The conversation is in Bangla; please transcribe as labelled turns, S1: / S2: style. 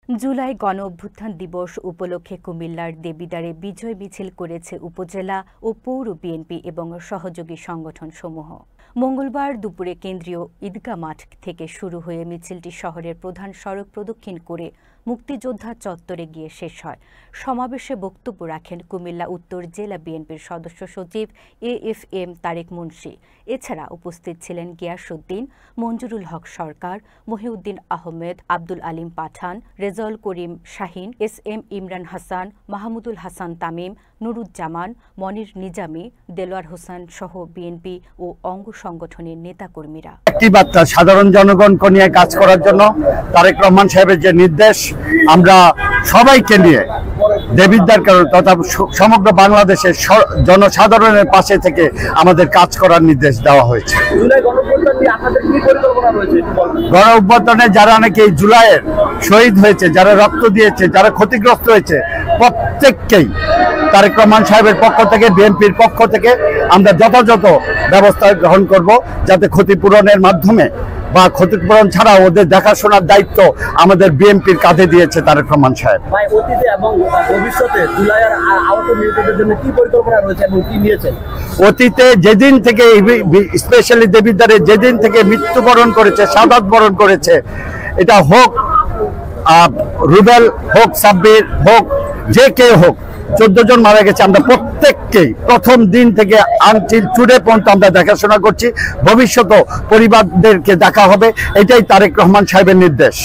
S1: জুলাই গণ অভ্যুত্থান দিবস উপলক্ষে কুমিল্লার দেবিদ্বারে বিজয় মিছিল করেছে উপজেলা ও পৌর বিএনপি এবং সহযোগী সংগঠনসমূহ। মঙ্গলবার দুপুরে কেন্দ্রীয় ঈদগাহ মাঠ থেকে শুরু হয়ে মিছিলটি শহরের প্রধান সড়ক প্রদক্ষিণ করে মুক্তিযোদ্ধা চত্বরে গিয়ে শেষ হয়। সমাবেশে বক্তব্য রাখেন কুমিল্লা উত্তর জেলা বিএনপির সদস্য সচিব AFM তারেক মুন্সি। এছাড়া উপস্থিত ছিলেন গিয়াসউদ্দিন, মঞ্জুরুল হক সরকার, মহিউদ্দিন আহমেদ, আব্দুল আলিম পাঠান, রেজাউল করিম শাহিন, SM ইমরান হাসান, মাহমুদুল হাসান তামিম, নুরুজ্জামান, মনির নিজামী, দেলোয়ার হোসেন সহ বিএনপি ও অঙ্গ সংগঠনের নেতাকর্মীরা।
S2: একটি বার্তা, সাধারণ জনগণকে নিয়ে কাজ করার জন্য তারেক রহমান সাহেবের যে নির্দেশ, আমরা সবাইকে নিয়ে দেবিদ্বার তথা সমগ্র বাংলাদেশের জনসাধারণের পাশে থেকে আমাদের কাজ করার নির্দেশ দেওয়া হয়েছে। গণ অভ্যুত্থানে যারা নাকি জুলাইয়ের শহীদ হয়েছে, যারা রক্ত দিয়েছে, যারা ক্ষতিগ্রস্ত হয়েছে, প্রত্যেককেই তারেক রহমান সাহেবের পক্ষ থেকে, বিএনপির পক্ষ থেকে আমরা যথাযথ ব্যবস্থা গ্রহণ করব, যাতে ক্ষতিপূরণের মাধ্যমে বা ক্ষতিপূরণ ছাড়া ওদের দেখাশোনার দায়িত্ব আমাদের বিএনপির কাঁধে দিয়েছে তারেক রহমান সাহেব। অতীতে যেদিন থেকে স্পেশালি দেবিদ্বারে যেদিন থেকে মৃত্যুবরণ করেছে, শাহাদাত বরণ করেছে, এটা হোক রুবেল হোক, সাব্বির হোক, যে কেউ হোক, 14 জন মারা গেছে। আমরা প্রত্যেককেই প্রথম দিন থেকে আনটিল টুডে পর্যন্ত আমরা দেখাশোনা করছি। ভবিষ্যতেও পরিবারদেরকে দেখা হবে, এটাই তারেক রহমান সাহেবের নির্দেশ।